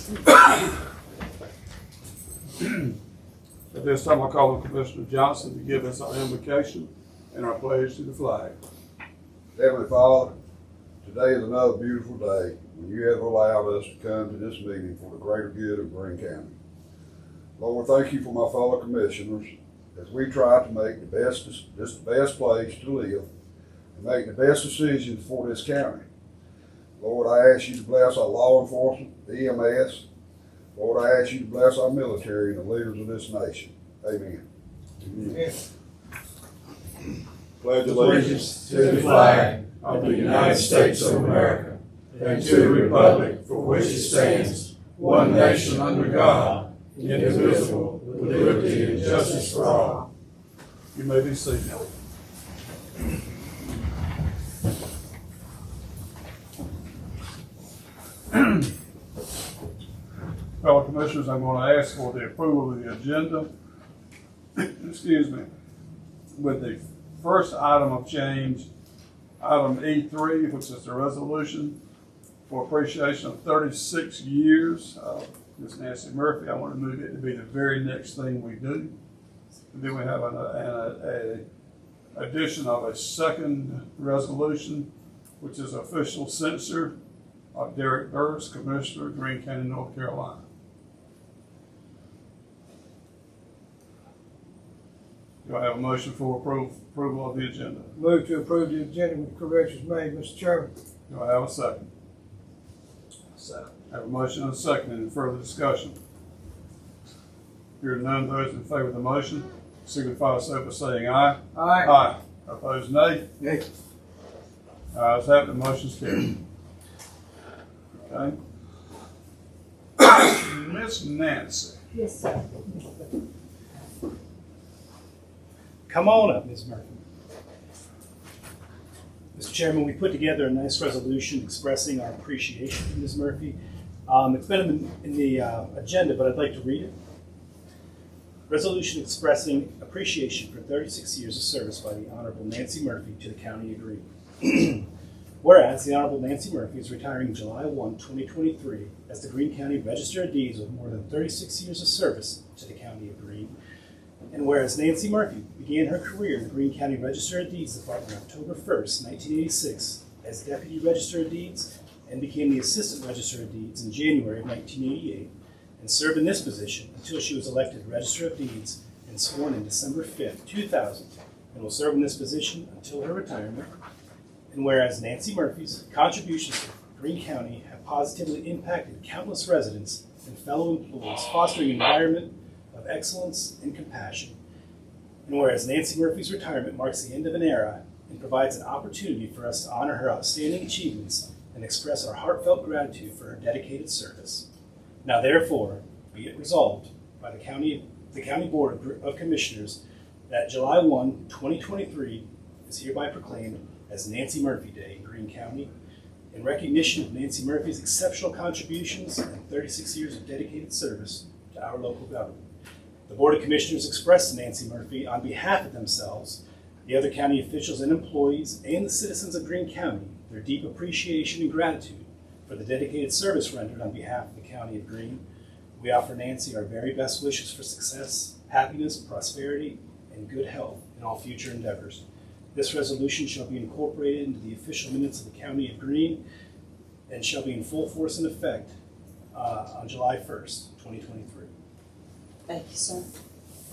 At this time, I call on Commissioner Johnson to give us our invocation and our pledge to the flag. Heavenly Father, today is another beautiful day when you have allowed us to come to this meeting for the greater good of Greene County. Lord, thank you for my fellow commissioners as we try to make the best place to live and make the best decisions for this county. Lord, I ask you to bless our law enforcement, EMS. Lord, I ask you to bless our military and the leaders of this nation. Amen. Amen. Pledge allegiance to the flag of the United States of America and to the republic for which it stands, one nation under God, indivisible, with liberty and justice for all. You may be seated. Fellow Commissioners, I'm going to ask for the approval of the agenda. Excuse me. With the first item of change, item E3, which is the resolution for appreciation of 36 years. Ms. Nancy Murphy, I want to move it to be the very next thing we do. And then we have an addition of a second resolution, which is official censure of Derek Burris, Commissioner, Greene County, North Carolina. Do I have a motion for approval of the agenda? Move to approve the agenda with corrections made, Mr. Chairman. Do I have a second? Second. I have a motion and a second. Any further discussion? Hearing none, those in favor of the motion signify so by saying aye. Aye. Aye. Opposed, nay. Nay. Ayes have it, the motion's carried. Okay. Miss Nancy. Yes, sir. Come on up, Ms. Murphy. Mr. Chairman, we put together a nice resolution expressing our appreciation for Ms. Murphy. It's been in the agenda, but I'd like to read it. Resolution expressing appreciation for 36 years of service by the Honorable Nancy Murphy to the County of Greene. Whereas the Honorable Nancy Murphy is retiring July 1, 2023 as the Greene County Register of Deeds with more than 36 years of service to the County of Greene. And whereas Nancy Murphy began her career in the Greene County Register of Deeds Department October 1st, 1986 as Deputy Register of Deeds and became the Assistant Register of Deeds in January of 1988 and served in this position until she was elected Register of Deeds and sworn in December 5th, 2000 and will serve in this position until her retirement. And whereas Nancy Murphy's contributions to Greene County have positively impacted countless residents and fellow employees, fostering an environment of excellence and compassion. And whereas Nancy Murphy's retirement marks the end of an era and provides an opportunity for us to honor her outstanding achievements and express our heartfelt gratitude for her dedicated service. Now therefore, be it resolved by the County Board of Commissioners that July 1, 2023 is hereby proclaimed as Nancy Murphy Day in Greene County in recognition of Nancy Murphy's exceptional contributions and 36 years of dedicated service to our local government. The Board of Commissioners express to Nancy Murphy on behalf of themselves, the other county officials and employees, and the citizens of Greene County their deep appreciation and gratitude for the dedicated service rendered on behalf of the County of Greene. We offer Nancy our very best wishes for success, happiness, prosperity, and good health in all future endeavors. This resolution shall be incorporated into the official minutes of the County of Greene and shall be in full force and effect on July 1st, 2023. Thank you, sir.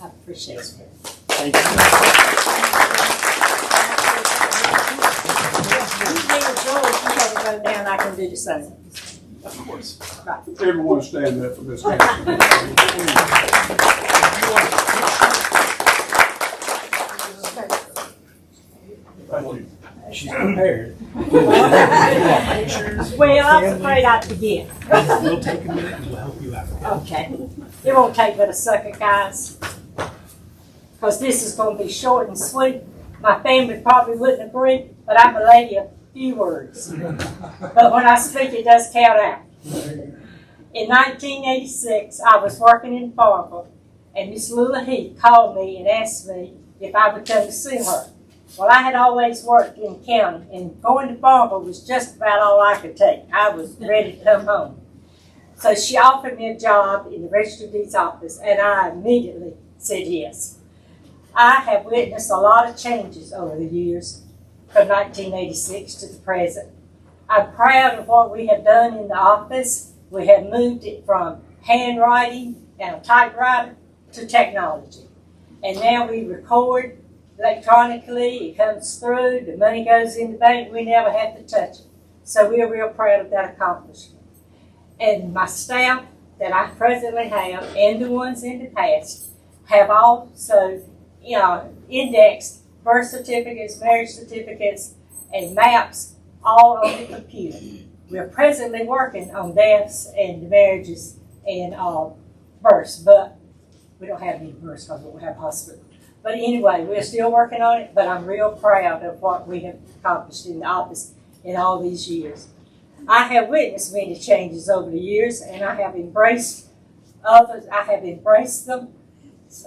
I appreciate Yes, it. ma'am. Thank you. You have to go down, I can do the same. Of course. Right. Everyone stand up for Miss Nancy. Thank you. She's prepared. Well, I was afraid I'd forget. We'll take a minute and we'll help you out. Okay. It won't take but a second, guys. Because this is going to be short and sweet. My family probably wouldn't agree, but I'm a lady of few words. But when I speak, it does count out. In 1986, I was working in Farmville, and Miss Lula Heath called me and asked me if I would come to see her. Well, I had always worked in county, and going to Farmville was just about all I could take. I was ready to come home. So she offered me a job in the Register of Deeds office, and I immediately said yes. I have witnessed a lot of changes over the years, from 1986 to the present. I'm proud of what we have done in the office. We have moved it from handwriting and a typewriter to technology. And now we record electronically, it comes through, the money goes in the bank, we never have to touch it. So we're real proud of that accomplishment. And my staff that I presently have, and the ones in the past, have also indexed birth certificates, marriage certificates, and maps all on the computer. We're presently working on deaths and marriages and births, but we don't have any births because we don't have hospitals. But anyway, we're still working on it, but I'm real proud of what we have accomplished in the office in all these years. I have witnessed many changes over the years, and I have embraced others. I have embraced them.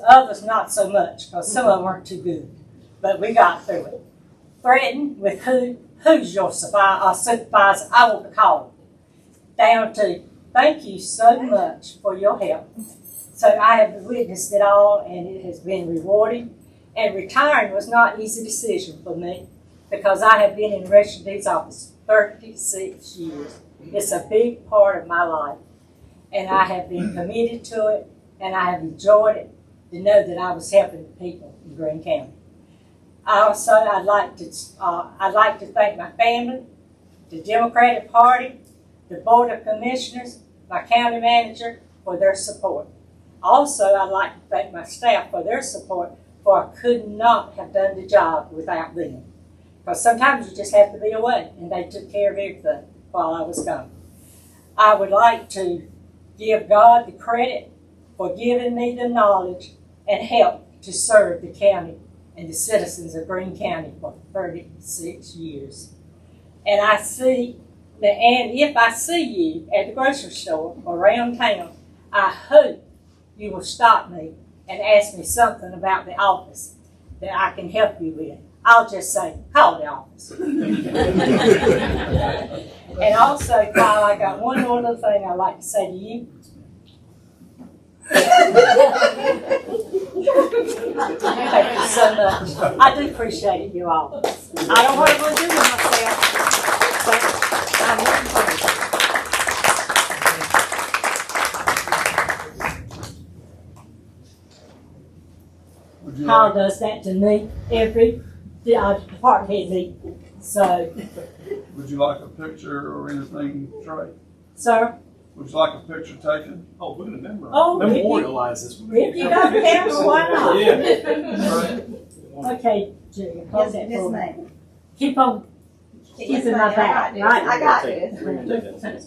Others not so much, because some of them weren't too good. But we got through it. Threatened with who's your supervisor, I want to call it. Down to thank you so much for your help. So I have witnessed it all, and it has been rewarding. And retiring was not an easy decision for me, because I have been in the Register of Deeds office 36 years. It's a big part of my life. And I have been committed to it, and I have enjoyed it to know that I was helping the people in Greene County. Also, I'd like to thank my family, the Democratic Party, the Board of Commissioners, my county manager for their support. Also, I'd like to thank my staff for their support, for I could not have done the job without them. Because sometimes you just have to be away, and they took care of everything while I was gone. I would like to give God the credit for giving me the knowledge and help to serve the county and the citizens of Greene County for 36 years. And if I see you at the grocery store or around town, I hope you will stop me and ask me something about the office that I can help you with. I'll just say, call the office. And also, Kyle, I got one more little thing I'd like to say to you. Thank you so much. I do appreciate it, you all. I don't know what I'm going to do with myself, but I'm looking forward to it. Would you Kyle like, does that to me every department head meeting. So, would you like a picture or anything, Trey? sir, Would you like a picture taken? Oh, we're going to Oh, memorialize this. if you got a camera, why not? Yeah. Okay, Julia, hold that Yes, for me. ma'am. Keep on keeping my back, right? I got We're gonna take that.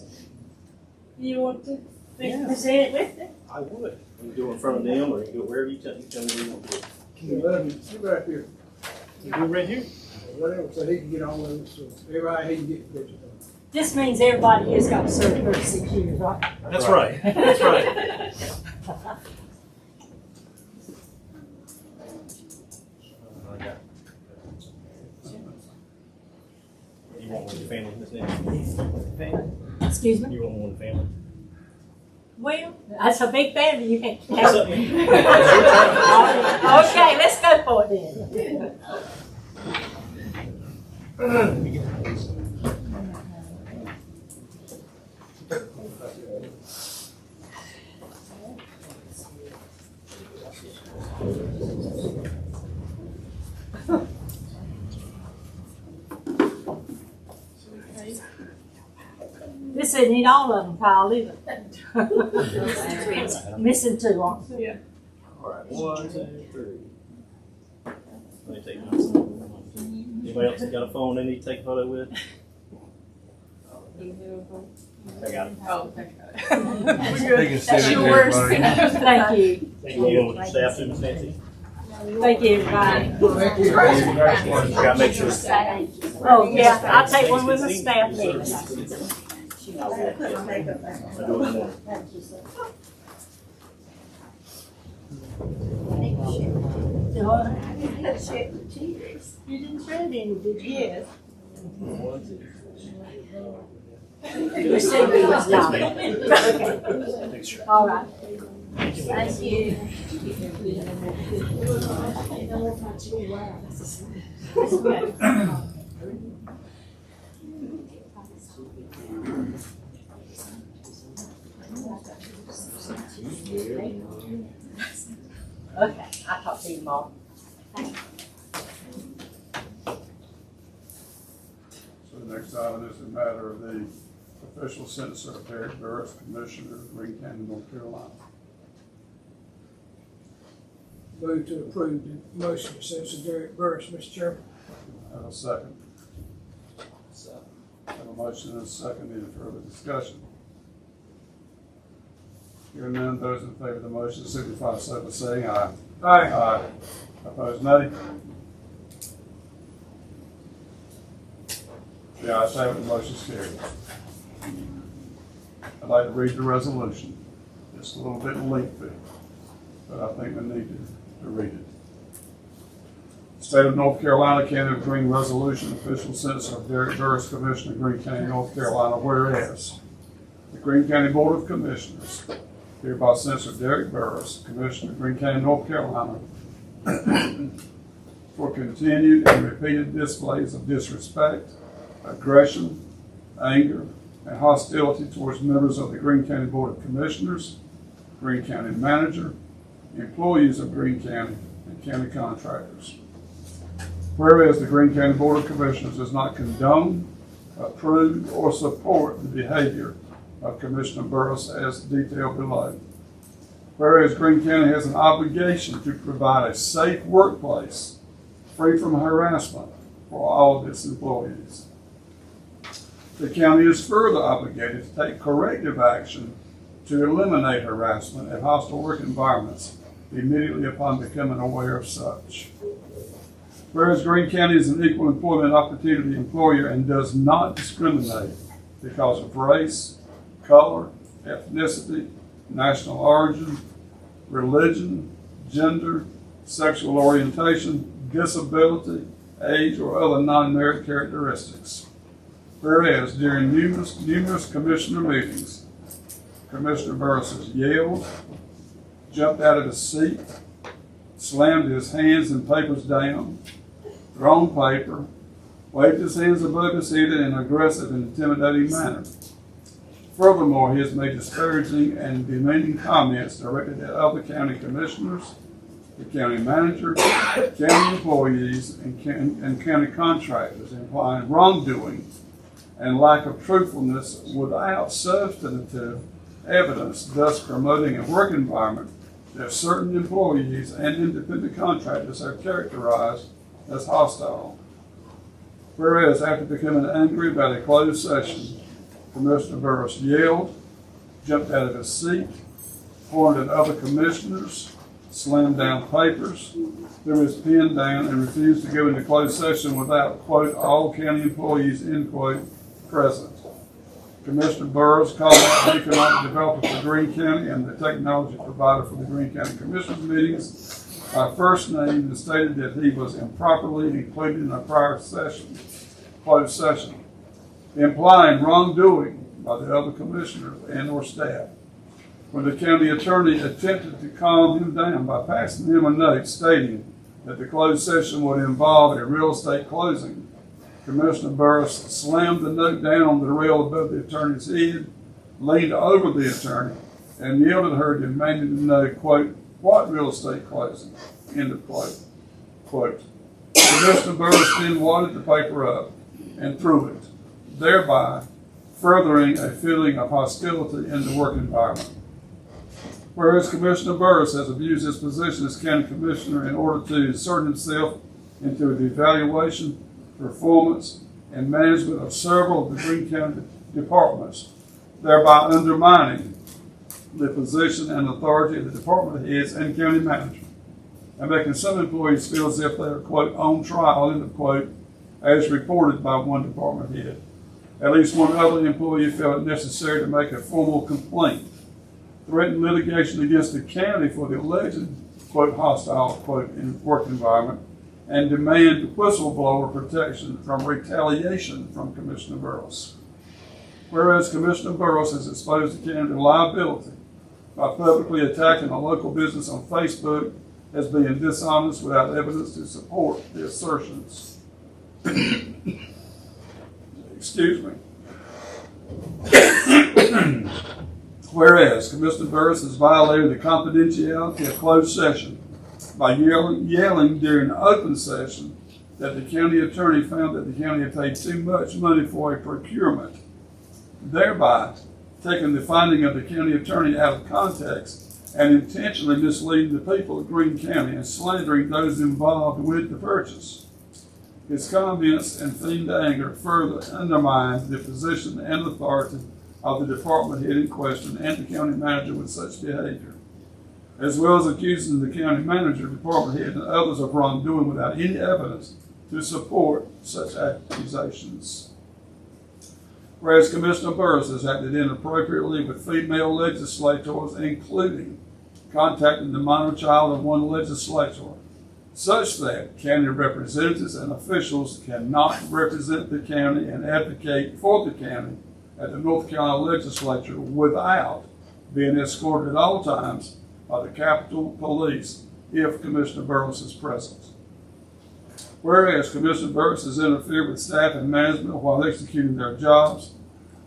You want to Yeah. present it with me? I would. You can do it in front of them, or you can do it wherever you tell me where you want to do it. You let him sit right here, You do it right here. whatever, so he can get on with it, so everybody, he can get the picture. This means everybody here's got to serve 36 years, right? That's right. That's right. You want one of your family, Miss Nancy? Family? Excuse me? You want one of the family? Well, that's a big family. You can. What's up? Okay, let's go for it then. This isn't in all of them, Kyle, either. Missing two, aren't we? All right, 1, 2, 3. Let me take mine. Anybody else got a phone they need to take a photo with? I got it. Oh, thank God. That's yours. Thank you. Take one with your staff too, Miss Nancy. Thank you, everybody. Thank you. You gotta make sure. Oh, yeah, I'll take one with my staff then. I'll do it in the morning. You didn't send any, did you? Yes. Your CV was not. Thanks, Sharon. All right. Thank you. Thank you. Okay, I'll talk to you tomorrow. So the next item is the matter of the official censor of Derek Burris, Commissioner of Greene County, North Carolina. Move to approve the motion to censor Derek Burris, Mr. Chairman. Have a second. Have a motion and a second. Any further discussion? Hearing none, those in favor of the motion signify so by saying aye. Aye. Aye. Opposed, nay. The ayes have it, the motion is carried. I'd like to read the resolution. It's a little bit lengthy, but I think we need to read it. State of North Carolina, County of Greene Resolution, official censor of Derek Burris, Commissioner of Greene County, North Carolina, whereas the Greene County Board of Commissioners hereby censor Derek Burris, Commissioner of Greene County, North Carolina, for continued and repeated displays of disrespect, aggression, anger, and hostility towards members of the Greene County Board of Commissioners, Greene County Manager, employees of Greene County, and county contractors. Whereas the Greene County Board of Commissioners does not condone, approve, or support the behavior of Commissioner Burris as detailed below. Whereas Greene County has an obligation to provide a safe workplace free from harassment for all of its employees. The county is further obligated to take corrective action to eliminate harassment and hostile work environments immediately upon becoming aware of such. Whereas Greene County is an equal employment opportunity employer and does not discriminate because of race, color, ethnicity, national origin, religion, gender, sexual orientation, disability, age, or other non-merit characteristics. Whereas during numerous commissioner meetings, Commissioner Burris has yelled, jumped out of his seat, slammed his hands and papers down, thrown paper, waved his hands above his head in an aggressive and intimidating manner. Furthermore, he has made disparaging and demeaning comments directed at other county commissioners, the county manager, county employees, and county contractors, implying wrongdoing and lack of truthfulness without substantive evidence, thus promoting a work environment that certain employees and independent contractors have characterized as hostile. Whereas after becoming angry about a closed session, Commissioner Burris yelled, jumped out of his seat, pointed at other commissioners, slammed down papers, threw his pen down, and refused to go into closed session without, quote, all county employees, end quote, present. Commissioner Burris called out the economic developer for Greene County and the technology provider for the Greene County Commissioners meetings by first name and stated that he was improperly included in a prior session, closed session, implying wrongdoing by the other commissioners and or staff. When the county attorney attempted to calm him down by passing him a note stating that the closed session would involve a real estate closing, Commissioner Burris slammed the note down on the rail above the attorney's head, leaned over the attorney, and yelled at her, demanding to know, quote, what real estate closing, end of quote. Quote. Commissioner Burris then wadded the paper up and threw it, thereby furthering a feeling of hostility in the work environment. Whereas Commissioner Burris has abused his position as county commissioner in order to insert himself into the evaluation, performance, and management of several of the Greene County departments, thereby undermining the position and authority of the department heads and county manager, and making some employees feel as if they are, quote, on trial, end of quote, as reported by one department head. At least one other employee felt it necessary to make a formal complaint, threaten litigation against the county for the alleged, quote, hostile, quote, work environment, and demand whistleblower protection from retaliation from Commissioner Burris. Whereas Commissioner Burrows has exposed the county to liability by publicly attacking a local business on Facebook as being dishonest without evidence to support the assertions. Excuse me. Whereas Commissioner Burris has violated the confidentiality of closed session by yelling during an open session that the county attorney found that the county had paid too much money for a procurement, thereby taking the finding of the county attorney out of context and intentionally misleading the people of Greene County and slandering those involved with the purchase. His comments and feigned anger further undermined the position and authority of the department head in question and the county manager with such behavior, as well as accusing the county manager, department head, and others of wrongdoing without any evidence to support such accusations. Whereas Commissioner Burris has acted inappropriately with female legislators, including contacting the minor child of one legislator, such that county representatives and officials cannot represent the county and advocate for the county at the North Carolina legislature without being escorted at all times by the Capitol Police if Commissioner Burris is present. Whereas Commissioner Burris has interfered with staff and management while executing their jobs,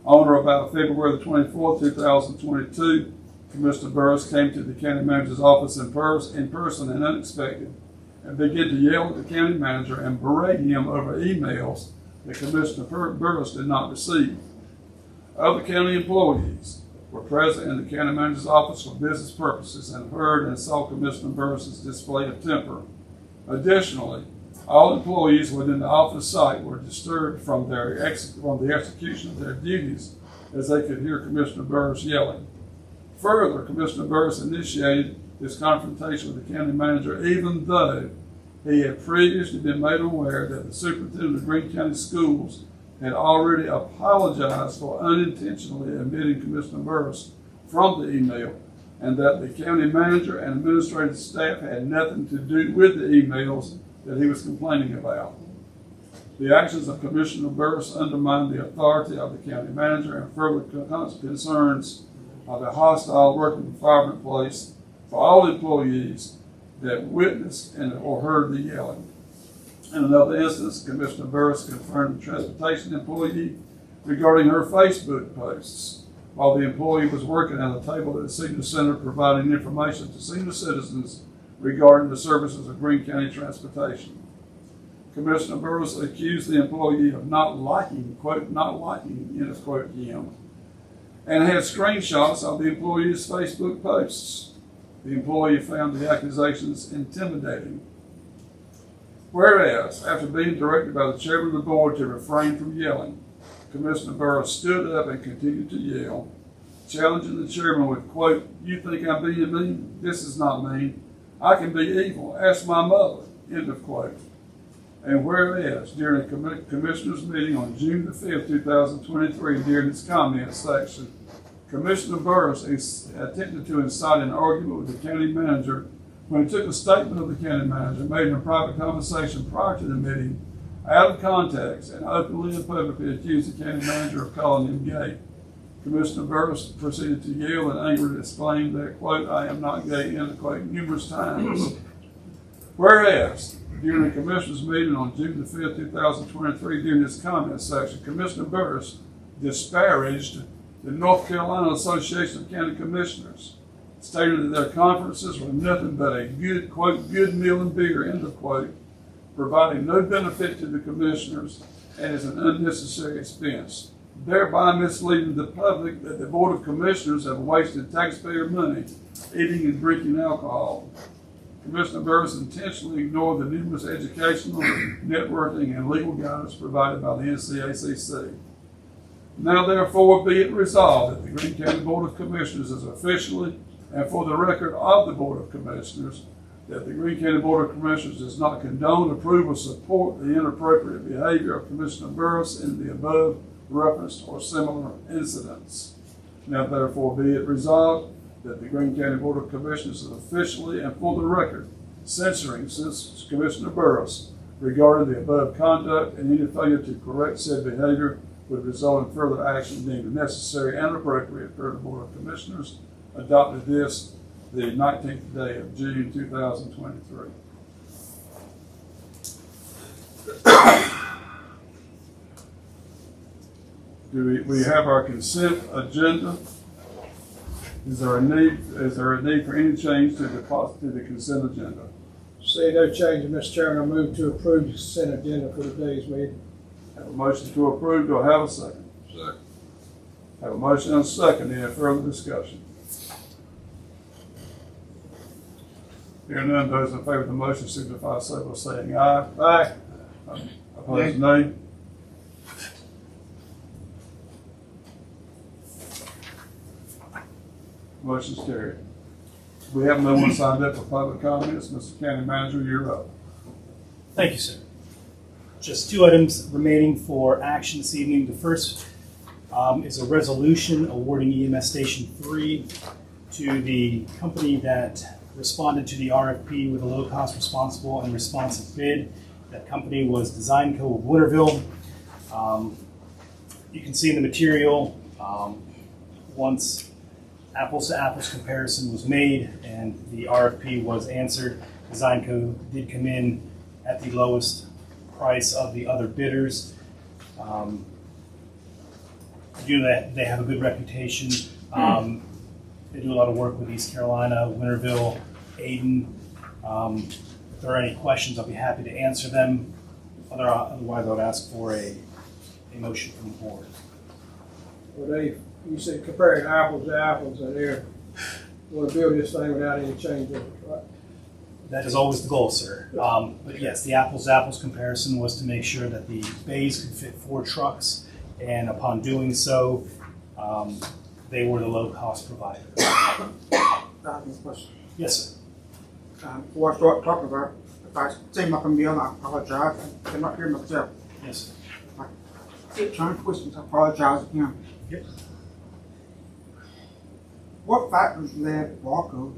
on or about February the 24th, 2022, Commissioner Burris came to the county manager's office in person and unexpected, and began to yell at the county manager and berate him over emails that Commissioner Burris did not receive. Other county employees were present in the county manager's office for business purposes and heard and saw Commissioner Burris's display of temper. Additionally, all employees within the office site were disturbed from the execution of their duties as they could hear Commissioner Burris yelling. Further, Commissioner Burris initiated this confrontation with the county manager even though he had previously been made aware that the superintendent of Greene County Schools had already apologized for unintentionally omitting Commissioner Burris from the email, and that the county manager and administrative staff had nothing to do with the emails that he was complaining about. The actions of Commissioner Burris undermined the authority of the county manager and further concerns of a hostile working environment place for all employees that witnessed or heard the yelling. In another instance, Commissioner Burris confirmed a transportation employee regarding her Facebook posts while the employee was working at a table at the senior center providing information to senior citizens regarding the services of Greene County Transportation. Commissioner Burris accused the employee of not liking, quote, not liking, end of quote, him, and had screenshots of the employee's Facebook posts. The employee found the accusations intimidating. Whereas, after being directed by the chairman of the board to refrain from yelling, Commissioner Burris stood up and continued to yell, challenging the chairman with, quote, "You think I'm being mean? This is not mean. I can be evil. Ask my mother," end of quote. And whereas, during a commissioners meeting on June the 5th, 2023, during its comments section, Commissioner Burris attempted to incite an argument with the county manager when he took a statement of the county manager made in a private conversation prior to the meeting out of context and openly and publicly accused the county manager of calling him gay. Commissioner Burris proceeded to yell and angrily exclaimed that, quote, "I am not gay," end of quote, numerous times. Whereas, during the commissioners meeting on June the 5th, 2023, during this comment section, Commissioner Burris disparaged the North Carolina Association of County Commissioners, stated that their conferences were nothing but a good, quote, "good meal and beer," end of quote, providing no benefit to the commissioners and is an unnecessary expense, thereby misleading the public that the Board of Commissioners have wasted taxpayer money eating and drinking alcohol. Commissioner Burris intentionally ignored the numerous educational, networking, and legal guidance provided by the NCACC. Now therefore be it resolved that the Greene County Board of Commissioners is officially and for the record of the Board of Commissioners that the Greene County Board of Commissioners does not condone, approve, or support the inappropriate behavior of Commissioner Burris in the above referenced or similar incidents. Now therefore be it resolved that the Greene County Board of Commissioners is officially and for the record censoring Commissioner Burris regarding the above conduct and any failure to correct said behavior would result in further action deemed necessary and appropriate per the Board of Commissioners adopted this the 19th day of June 2023. We have our consent agenda. Is there a need for any change to the consent agenda? See no change, Mr. Chairman, I move to approve the consent agenda for today's meeting. Have a motion to approve. Do I have a second? Second. Have a motion and a second. Any further discussion? Hearing none, those in favor of the motion signify so by saying aye. Aye. Opposed, nay. Motion's carried. We have no one signed up for public comments. Mr. County Manager, you're up. Thank you, sir. Just two items remaining for action this evening. The first is a resolution awarding EMS Station 3 to the company that responded to the RFP with a low-cost, responsible, and responsive bid. That company was Design Co. of Winterville. You can see in the material, once apples to apples comparison was made and the RFP was answered, Design Co. did come in at the lowest price of the other bidders. They have a good reputation. They do a lot of work with East Carolina, Winterville, Ayden. If there are any questions, I'll be happy to answer them. Otherwise, I would ask for a motion from the board. Well, you said comparing apples to apples, and they're going to build this thing without any change in it, right? That is always the goal, sir. But yes, the apples to apples comparison was to make sure that the bays could fit 4 trucks, and upon doing so, they were the low-cost provider. I have a question. Yes, sir. Before I start talking about it, if I say my bill, I apologize. I cannot hear myself. Yes, sir. Keep trying questions, I apologize again. Yep. What factors led Barco,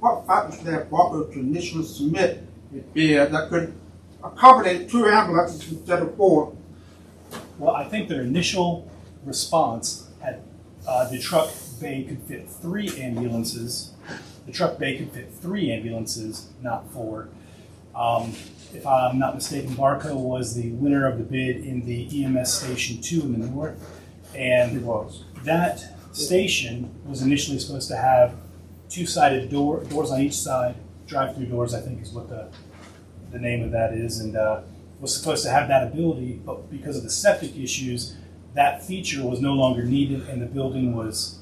what factors led Barco to initially submit a bid that could accommodate 2 ambulances instead of 4? Well, I think their initial response had the truck bay could fit 3 ambulances. The truck bay could fit 3 ambulances, not 4. If I'm not mistaken, Barco was the winner of the bid in the EMS Station 2 in the north. And that station was initially supposed to have 2-sided doors on each side, drive-through doors, I think is what the name of that is, and was supposed to have that ability, but because of the septic issues, that feature was no longer needed, and the building was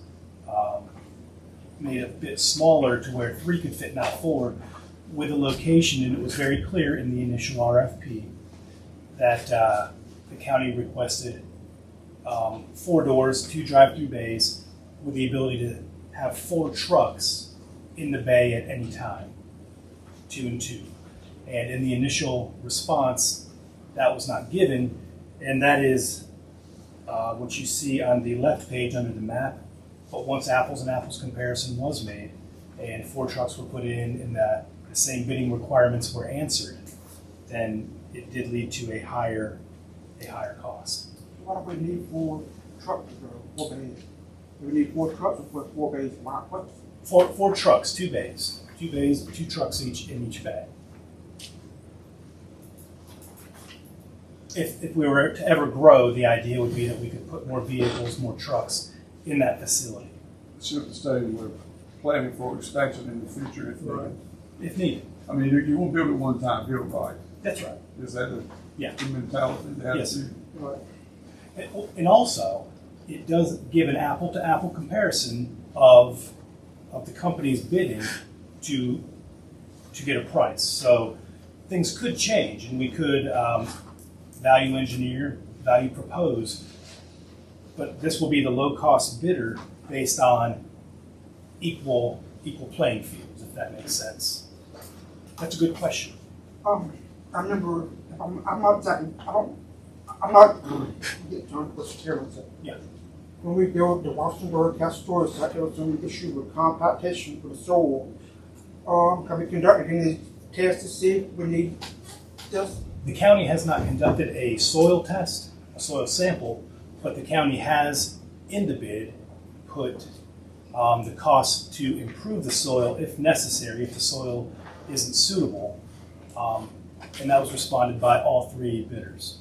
made a bit smaller to where 3 could fit, not 4, with a location, and it was very clear in the initial RFP that the county requested 4 doors, 2 drive-through bays, with the ability to have 4 trucks in the bay at any time, 2 and 2. And in the initial response, that was not given, and that is what you see on the left page under the map. But once apples and apples comparison was made, and 4 trucks were put in, and the same bidding requirements were answered, then it did lead to a higher cost. Why do we need 4 trucks or 4 bays? Do we need 4 trucks or 4 bays? Why? What? 4 trucks, 2 bays. 2 bays, 2 trucks each in each bay. If we were to ever grow, the idea would be that we could put more vehicles, more trucks in that facility. Should the state, we're planning for expansion in the future if needed. If needed. I mean, you won't build it one time, build it right. That's right. Is that Yeah. the mentality to have Yes. to? Right. And also, it does give an apple-to-apple comparison of the company's bidding to get a price. So things could change, and we could value engineer, value propose, but this will be the low-cost bidder based on equal playing fields, if that makes sense. That's a good question. I remember, I'm not exactly, I'm not get trying to what's Terrence said. Yeah. When we built the Washington Castor, there was some issue with compactation for the soil. Can we conduct any tests to see if we need this? The county has not conducted a soil test. a soil sample, but the county has in the bid put the cost to improve the soil if necessary, if the soil isn't suitable. And that was responded by all three bidders.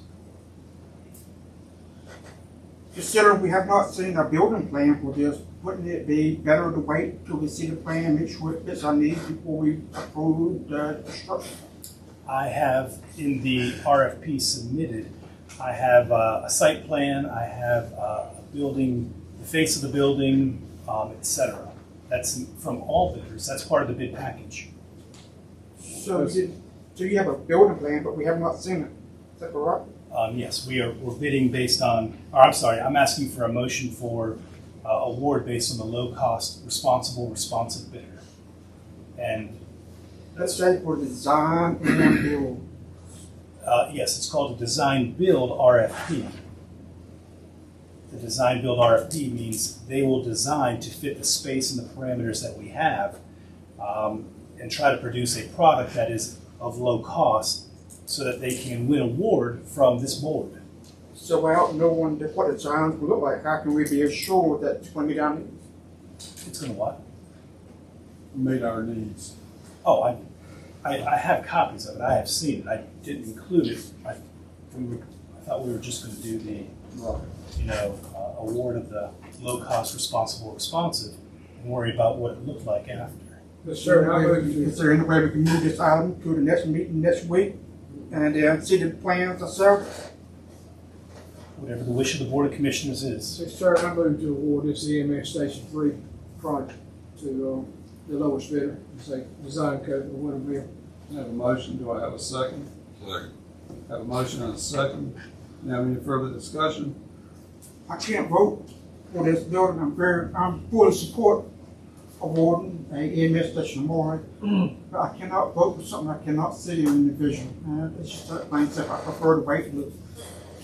Considering we have not seen a building plan for this, wouldn't it be better to wait till we see the plan, make sure it fits our needs before we approve the construction? I have in the RFP submitted, I have a site plan, I have a building, the face of the building, etc. That's from all bidders. That's part of the bid package. So you have a building plan, but we have not seen it. Is that correct? Yes, we're bidding based on, or I'm sorry, I'm asking for a motion for award based on the low cost, responsive bidder. And Let's say for design and build. yes, it's called a design build RFP. The design build RFP means they will design to fit the space and the parameters that we have, and try to produce a product that is of low cost so that they can win award from this board. So without knowing what the designs will look like, how can we be assured that it's going to be done? It's going to what? Meet our needs. Oh, I have copies of it. I have seen it. I didn't include it. I thought we were just going to do the, award of the low-cost, responsive, and worry about what it looked like after. But sir, how about Is there any way we can move this item to the next meeting next week and then see the plans ourselves? Whatever the wish of the Board of Commissioners is. Sir, I move to award this EMS Station 3 project to the lowest bidder, say Design Code of Winterville. I have a motion, do I have a second? Second. Have a motion and a second. Now, any further discussion? I can't vote for this building. I'm fully support awarding a EMS station tomorrow, but I cannot vote for something I cannot see in the vision. It's just that plain stuff. I prefer to wait to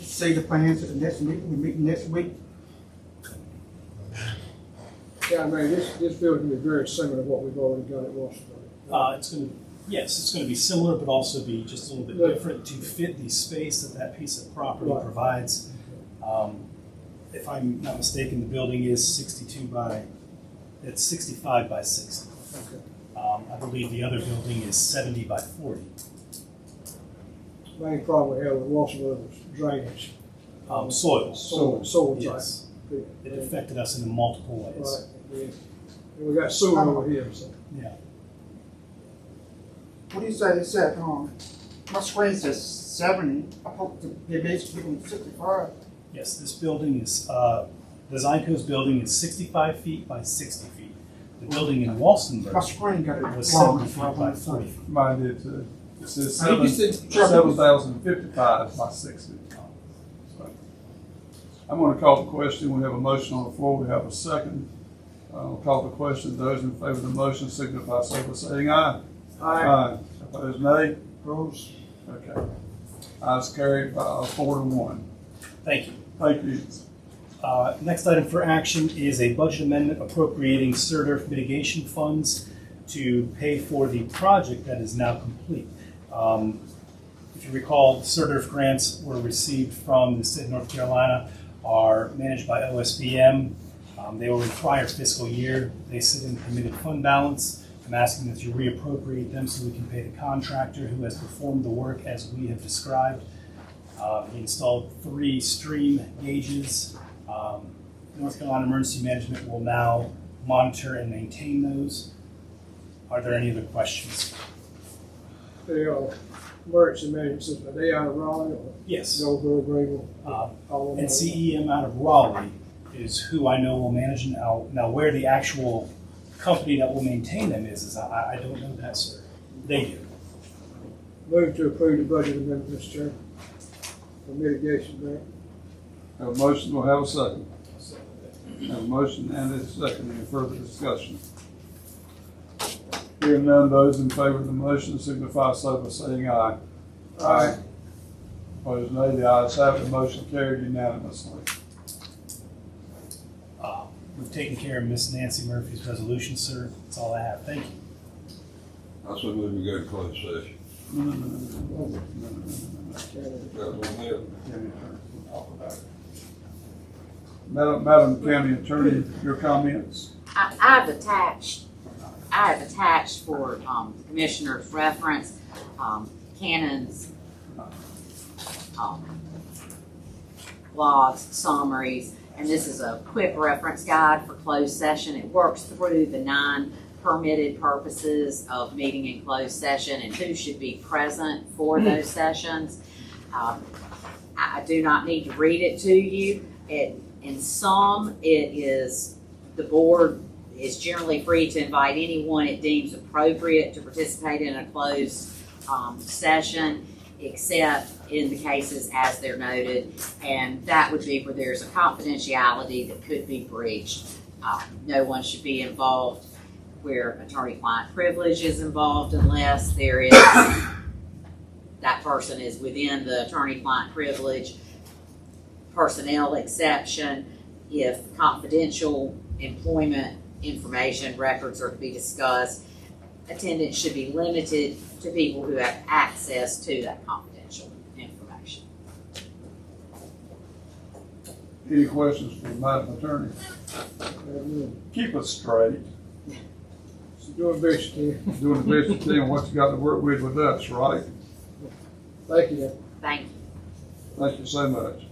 see the plans at the next meeting. We meet next week. Yeah, I mean, this building is very similar to what we've already got at Washington. It's going to be similar, but also be just a little bit different to fit the space that piece of property Right. provides. If I'm not mistaken, the building is 65 by 60. Okay. I believe the other building is 70 by 40. Main problem we have with Washington is drainage. Soil. Soil type. Yes. It affected us in multiple ways. Right, yeah. And we got sewer over here, so. Yeah. What do you say? It said, my screen says 70. I hope the base people 65. Yes, this building is, Design Co's building is 65 feet by 60 feet. The building in My Walsenburg screen got it was wrong. 70 feet by 40 feet. Mine did too. It says I think you said 7,055 by 60. So, I'm going to call the question. We have a motion on the floor. We have a second. I'll call the question. Those in favor of the motion signify so by saying aye. Aye. Opposed, nay. Opposed. Okay. Ayes carried by 4-1. Thank you. Thank you. Next item for action is a budget amendment appropriating SERDERF mitigation funds to pay for the project that is now complete. If you recall, SERDERF grants were received from the state of North Carolina, are managed by OSBM. They will require fiscal year. They sit in committed fund balance. I'm asking that you reappropriate them so we can pay the contractor who has performed the work as we have described. He installed 3 stream gauges. North Carolina Emergency Management will now monitor and maintain those. Are there any other questions? They are emergency management system. Are they out of Raleigh or Yes. Noblesboro, Greenville? All of them? And CEM out of Raleigh is who I know will manage them. Now where the actual company that will maintain them is I don't know that, sir. They do. Move to approve the budget amendment, Mr. Chairman, for mitigation grant. Have a motion. We'll have a second. Have a motion and a second. Any further discussion? Hearing none, those in favor of the motion signify so by saying aye. Aye. Opposed, nay. The ayes have it. The motion carried unanimously. We've taken care of Miss Nancy Murphy's resolution, sir. That's all I have. Thank you. I said we go to closed session. No. Madam County Attorney, your comments? I've attached for the Commissioner's reference, Cannon's blogs, summaries, and this is a quick reference guide for closed session. It works through the 9 permitted purposes of meeting in closed session and who should be present for those sessions. I do not need to read it to you. In sum, it is the board is generally free to invite anyone it deems appropriate to participate in a closed session, except in the cases as they're noted, and that would be where there's a confidentiality that could be breached. No one should be involved where attorney-client privilege is involved unless there is that person is within the attorney-client privilege personnel exception. If confidential employment information records are to be discussed, attendance should be limited to people who have access to that confidential information. Any questions for Madam Attorney? Keep us straight. Doing best you can. Doing the best you can, what you got to work with us, right? Thank you. Thank you. Thank you so much.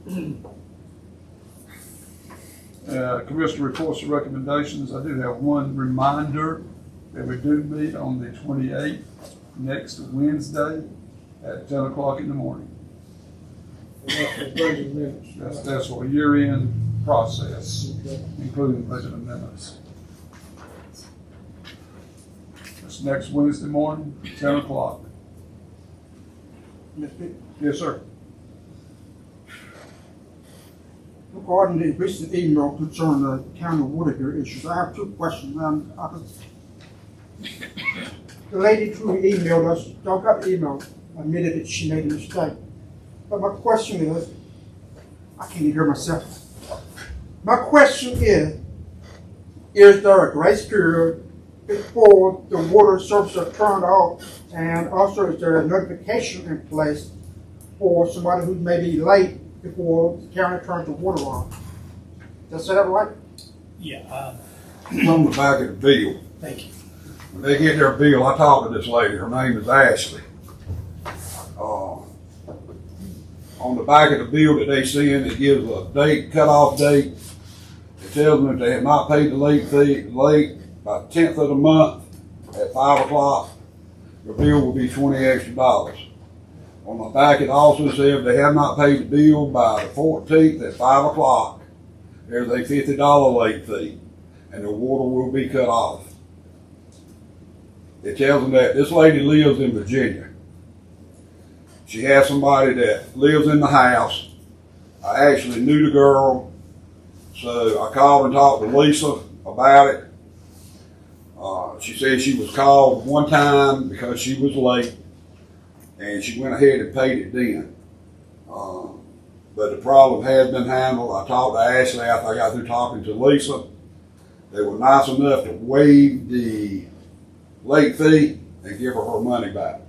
Commissioner reports and recommendations. I do have one reminder that we do meet on the 28th, next Wednesday at 10 o'clock in the morning. That's for a year-end process, including budget amendments. It's next Wednesday morning, 10 o'clock. Mr. Speaker, Yes, sir. regarding the recent email concerning the county water bill issues, I have 2 questions. The lady who emailed us, y'all got the email, admitted that she made a mistake. But my question is, I can't even hear myself. My question is there a grace period before the water services are turned off? And also, is there a notification in place for somebody who may be late before the county turns the water on? Did I say that right? Yeah, On the back of the bill, thank you. when they get their bill, I talked to this lady, her name is Ashley. On the back of the bill that they send, it gives a date, cutoff date. It tells them if they have not paid the late fee, by the 10th of the month at 5 o'clock, the bill will be $20 extra. On the back, it also says if they have not paid the bill by the 14th at 5 o'clock, there's a $50 late fee, and the water will be cut off. It tells them that this lady lives in Virginia. She has somebody that lives in the house. I actually knew the girl, so I called and talked to Lisa about it. She said she was called one time because she was late, and she went ahead and paid it then. But the problem has been handled. I talked to Ashley after I got through talking to Lisa. They were nice enough to waive the late fee and give her money back.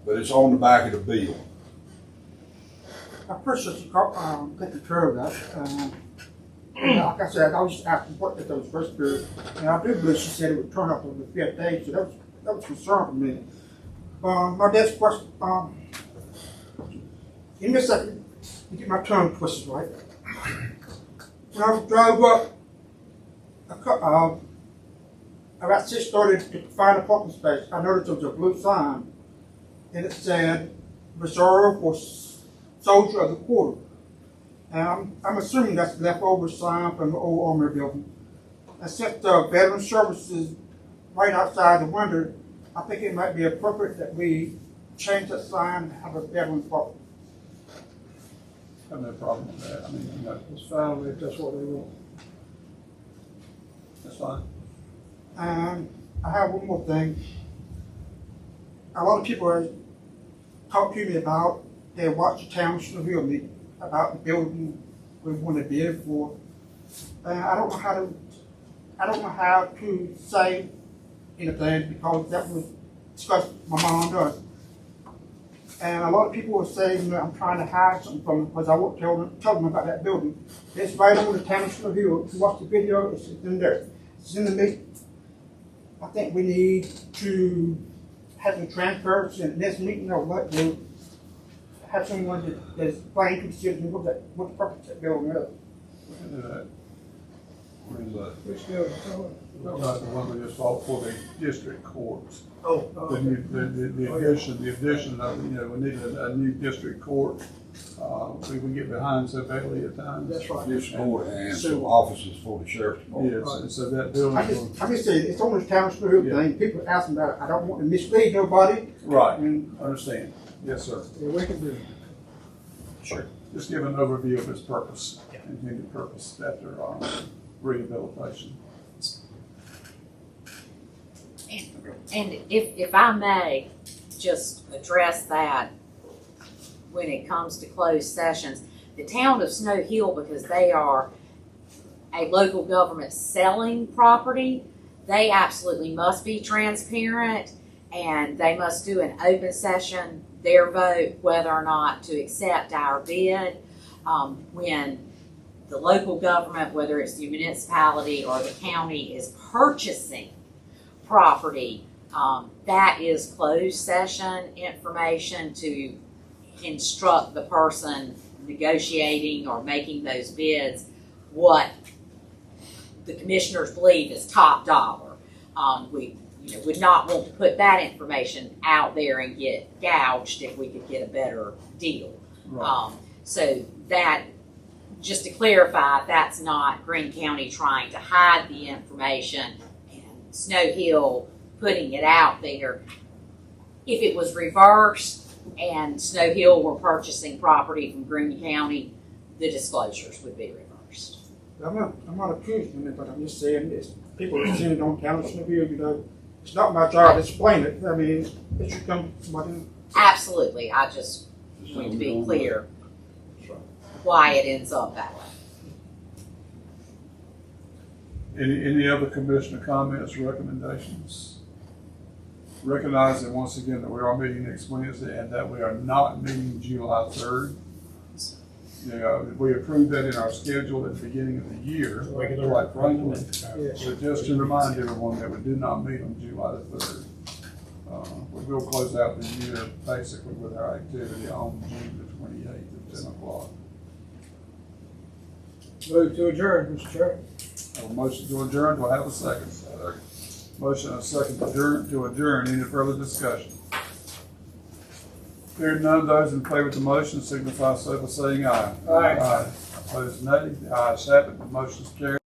But it's on the back of the bill. I appreciate you taking care of that. Like I said, I was just asking what if there was first period, and I do believe she said it would turn up on the 5th day, so that was concerned for me. My next question, give me a second to get my tongue twisted right. When I drove up, about 6:30 to find a parking space, I noticed there was a blue sign, and it said, "Reserved for Soldier of the Quarter." And I'm assuming that's a leftover sign from the old Army building. And since the Veteran Service is right outside the window, I think it might be appropriate that we change that sign and have a veteran park. I have no problem with that. I mean, you know, It's fine if that's what they want. that's fine. And I have one more thing. A lot of people have talked to me about, they watch the town review meeting about the building we want to bid for. And I don't know how to say anything because that was discussed my mom does. And a lot of people were saying, you know, I'm trying to hide something from them because I won't tell them about that building. It's right on the town of Snow Hill. If you watch the video, it's in there. It's in the meeting. I think we need to have some transparency in this meeting or what, to have someone that explain to the citizens what the purpose of that building is. Where is that? Which building? Not the one we just bought for the district courts. Oh, The new, the addition of, you know, we need a new district court. We get behind so badly at times. that's right. This board and some offices for the sheriff's department. Yes, and so that building. I'm just saying, it's on the town of Snow Hill Yeah. thing. People are asking about it. I don't want to mislead nobody. Right, And understand. Yes, sir. Yeah, we can do it. Sure. Just give an overview of its purpose, intended purpose after rehabilitation. And if I may just address that when it comes to closed sessions, the town of Snow Hill, because they are a local government selling property, they absolutely must be transparent and they must do an open session, their vote, whether or not to accept our bid. When the local government, whether it's the municipality or the county, is purchasing property, that is closed session information to instruct the person negotiating or making those bids what the commissioners believe is top dollar. We would not want to put that information out there and get gouged if we could get a better deal. Right. So that, just to clarify, that's not Greene County trying to hide the information and Snow Hill putting it out there. If it was reversed and Snow Hill were purchasing property from Greene County, the disclosures would be reversed. I'm not accusing it, but I'm just saying this. People are seeing it on town of Snow Hill, you know. It's not my job to explain it. I mean, it should come from somebody. Absolutely, I just want to be clear why it ends up that way. Any other commissioner comments, recommendations? Recognizing once again that we are meeting next Wednesday and that we are not meeting July 3rd. You know, we approved that in our schedule at the beginning of the year, quite frankly. Yes. But just to remind everyone that we did not meet on July the 3rd. We will close out the year basically with our activity on June the 28th at 10 o'clock. Move to adjourn, Mr. Chairman. A motion to adjourn, do I have a second? Motion and a second to adjourn. Any further discussion? Hearing none, those in favor of the motion signify so by saying aye. Aye. Opposed, nay. The ayes have it. The motion is carried.